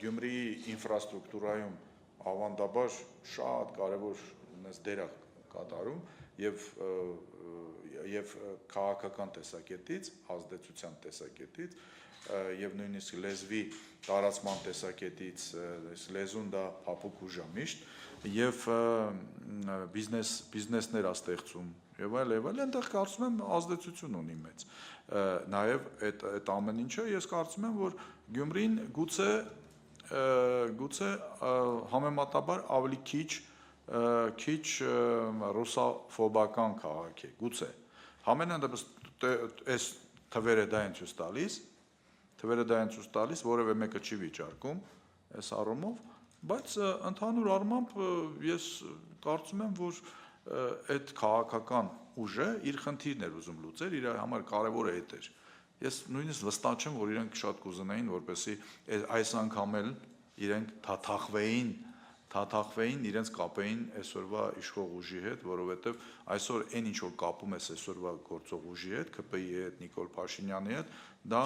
Գյումրիի ինֆրաստրուկտուրայում ավանդաբար շատ կարևոր դեր է կատարում եւ քաղաքական տեսակետից, ազդեցության տեսակետից եւ նույնիսկ լեզվի տարածման տեսակետից, լեզուն դա փափուկ ուժ է միշտ եւ բիզնեսներ է ստեղծում եւ այլ, այնտեղ կարծում եմ ազդեցություն ունի մեծ։ Նաեւ այդ ամեն ինչը ես կարծում եմ, որ Գյումրին գուցե համեմատաբար ավելի քիչ ռուսաֆոբական քաղաք է, գուցե։ Համենայն դեպս այս թվերը դա են ցույց տալիս, որևէ մեկը չի վիճարկում այս առումով, բայց ընդհանուր առմամբ ես կարծում եմ, որ այդ քաղաքական ուժը իր խնդիրն էր ուզում լուծել, իր համար կարևոր է դա։ Ես նույնիսկ վստահ չեմ, որ իրենք շատ կուզենային, որպեսզի այս անգամ էլ իրենք թաթախվեին, իրենց կապեին այսօրվա իշխող ուժի հետ, որովհետև այսօր այն ինչ որ կապում ես այսօրվա գործող ուժի հետ, ԿՊ-ի հետ, Նիկոլ Փաշինյանի հետ, դա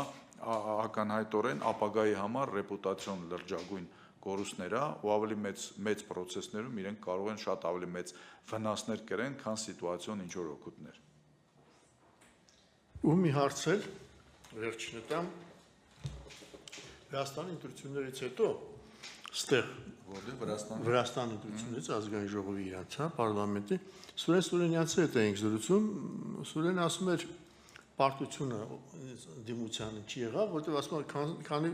ակնհայտորեն ապագայի համար ռեպուտացիոն լրջագույն կորուստներ է, ու ավելի մեծ process-ներում իրենք կարող են շատ ավելի մեծ վնասներ կրեն, քան սիտուացիոն ինչ որ օգուտներ։ Ու մի հարց էլ վերջինը տամ Վրաստանի ընտրություններից հետո ստեղ Վրաստանի ընտրությունից ազգային ժողովի իրանց, հա, պարլամենտի Սուրեն Սուրենյանցի հետ էինք զրուցում, Սուրենը ասում էր պարտությունը դիմությանը չի եղավ, որտեղ ասում էր քանի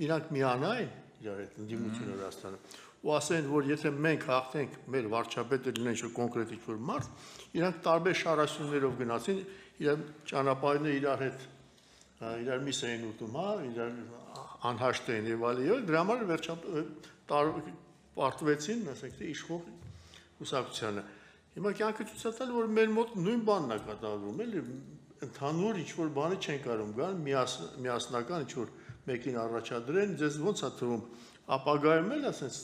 իրանք միանային իրար հետ դիմությունը Վրաստանը ու ասեն, որ եթե մենք հաղթենք մեր վարչապետը լինեն ինչ-որ կոնկրետ ինչ-որ մարդ, իրանք տարբեր շարասյուններով գնացին, իրար ճանապարհները իրար հետ իրար միս էին ուտում, հա, իրար անհաշտ էին եւ այլն, դրա համար վերջապես պարտվեցին, ասենք թե իշխող կուսակցությանը։ Հիմա կյանքը ցույց է տալի, որ մեր մոտ նույն բանն է կատարվում, էլի ընդհանուր ինչ-որ բանի չեն կարող գալ, միասնական ինչ-որ մեկին առաջադրեն, ձեզ ո՞նց է թվում ապագայում էլ ասես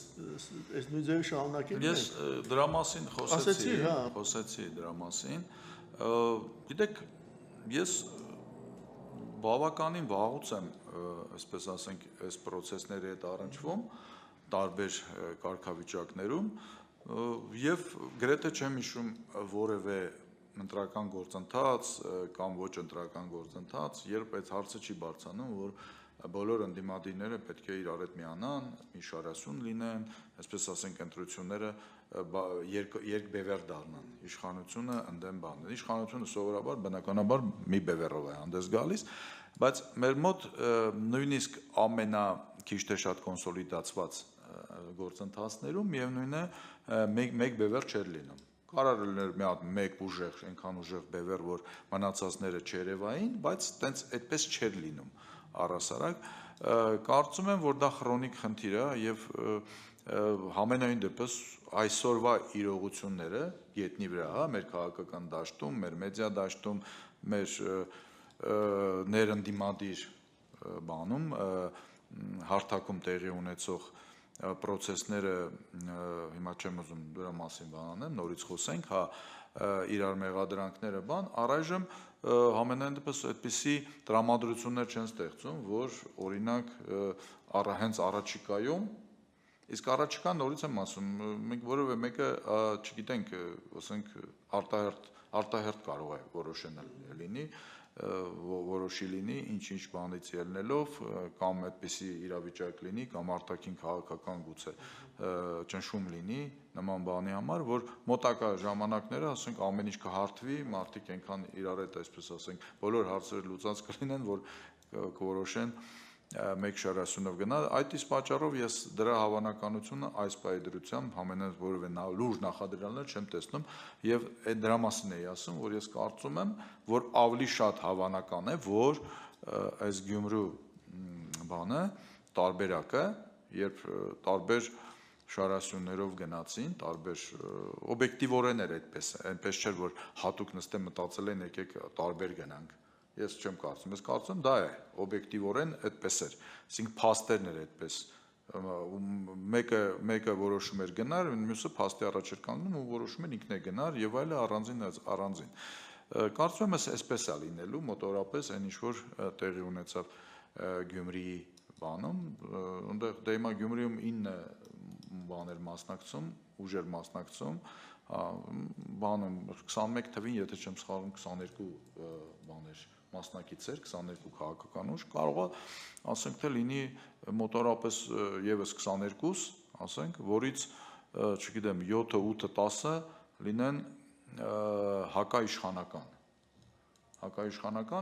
այս նույն ձևի շարունակել։ Ես դրա մասին խոսեցի դրա մասին։ Գիտեք, ես բավականին վաղուց եմ, այսպես ասենք, այս process-ների հետ առնչվում, տարբեր կարգավիճակներում, եւ գրեթե չեմ հիշում որևէ ընտրական գործընթաց կամ ոչ ընտրական գործընթաց, երբ այդ հարցը չի բարձրանում, որ բոլոր ընդդիմադիրները պետք է իրար հետ միանան, մի շարասյուն լինեն, այսպես ասենք, ընտրությունները երկբևեռ դառնան, իշխանությունը ընդդեմ բաներ։ Իշխանությունը սովորաբար բնականաբար մի բևեռով է հանդես գալիս, բայց մեր մոտ նույնիսկ ամենաքիչ թե շատ կոնսոլիդացված գործընթացներում միևնույն է մեկ բևեռ չէր լինում։ Կարող լիներ մի հատ մեկ ուժեղ, այնքան ուժեղ բևեռ, որ մնացածները չերևային, բայց տենց այդպես չէր լինում առհասարակ։ Կարծում եմ, որ դա քրոնիկ խնդիր է եւ համենայն դեպս այսօրվա իրողությունները գետնի վրա, մեր քաղաքական դաշտում, մեր մեդիա դաշտում, մեր ներընդդիմադիր բանում հարթակում տեղի ունեցող process-ները հիմա չեմ ուզում դրա մասին բանանեմ, նորից խոսենք, հա, իրար մեղադրանքները բան, առայժմ համենայն դեպս այդպիսի տրամադրություններ չեն ստեղծում, որ օրինակ հենց առաջիկայում, իսկ առաջիկան նորից եմ ասում, մենք որևէ մեկը չգիտենք, ասենք արտահերթ կարող է որոշել լինի, որոշի լինի ինչ-ինչ բանից ելնելով կամ այդպիսի իրավիճակ լինի կամ արտաքին քաղաքական գուցե ճնշում լինի նման բանի համար, որ մոտակա ժամանակները, ասենք, ամեն ինչ կհարթվի, մարդիկ այնքան իրար հետ, այսպես ասենք, բոլոր հարցերը լուծած կլինեն, որ կորոշեն մեկ շարասյունով գնալ, այդ իսկ պատճառով ես դրա հավանականությունը այս պայդրությամբ համենայն որևէ լուրջ նախադրյալներ չեմ տեսնում եւ այդ դրա մասին էի ասում, որ ես կարծում եմ, որ ավելի շատ հավանական է, որ այս Գյումրու բանը տարբերակը, երբ տարբեր շարասյուններով գնացին, տարբեր օբյեկտիվորեն էր այնպես չէր, որ հատուկ նստեն մտածել են եկեք տարբեր գնանք։ Ես չեմ կարծում, ես կարծում դա է, օբյեկտիվորեն այդպես էր, այսինքն փաստերն էր այդպես, մեկը որոշում էր գնար, մյուսը փաստի առաջ էր կանգնում ու որոշում էր ինքն է գնար եւ այլը առանձին։ Կարծում եմ այսպես է լինելու մոտորապես այն ինչ որ տեղի ունեցավ Գյումրիի բանում, այնտեղ դե հիմա Գյումրիում 9 բաներ մասնակցում, ուժեր մասնակցում, բանում 21 թվին, եթե չեմ սխալվում, 22 բաներ մասնակիցներ, 22 քաղաքական ուժ, կարող է, ասենք, թե լինի մոտորապես եւս 22, ասենք, որից, չգիտեմ, 7, 8, 10 լինեն հակաիշխանական,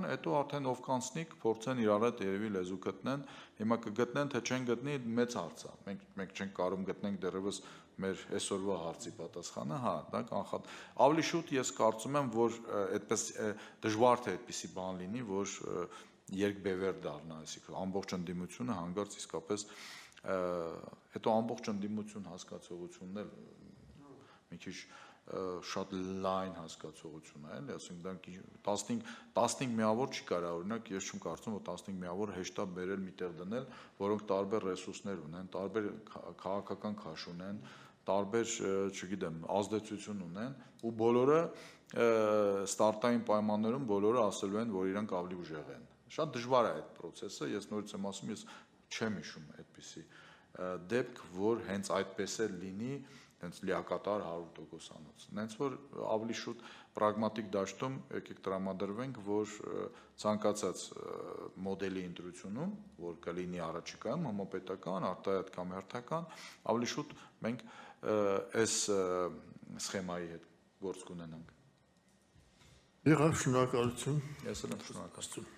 հետո արդեն ով կանցնի կփորձեն իրար հետ երևի լեզու գտնեն, հիմա կգտնեն, թե չեն գտնի, մեծ հարց է, մենք չենք կարող գտնենք դեռևս մեր այսօրվա հարցի պատասխանը, հա, դա կանխատ։ Ավելի շուտ ես կարծում եմ, որ այդպես դժվար թե այդպիսի բան լինի, որ երկբևեռ դառնա, այսինքն ամբողջ ընդդիմությունը հանգարց իսկապես հետո ամբողջ ընդդիմություն հասկացողությունն էլ մի քիչ շատ լայն հասկացողություն է, էլի, ասենք դա 15 միավոր չի կարող, օրինակ ես չեմ կարծում, որ 15 միավոր հեշտ է բերել միտեղ դնել, որոնք տարբեր ռեսուրսներ ունեն, տարբեր քաղաքական քաշ ունեն, տարբեր, չգիտեմ, ազդեցություն ունեն ու բոլորը ստարտային պայմաններում բոլորը ասելու են, որ իրանք ավելի ուժեղ են։ Շատ դժվար է այդ process-ը, ես նորից եմ ասում, ես չեմ հիշում այդպիսի դեպք, որ հենց այդպես էլ լինի, հենց լիակատար 100%-անոց։ Նենց որ ավելի շուտ պրագմատիկ դաշտում եկեք տրամադրվենք, որ ցանկացած մոդելի ընտրությունում, որ կլինի առաջիկայում համապետական, արտահայտ կամ հերթական, ավելի շուտ մենք այս սխեմայի հետ գործ կունենանք։ Եղավ, շնորհակալություն։ Ես էլ եմ շնորհակալ։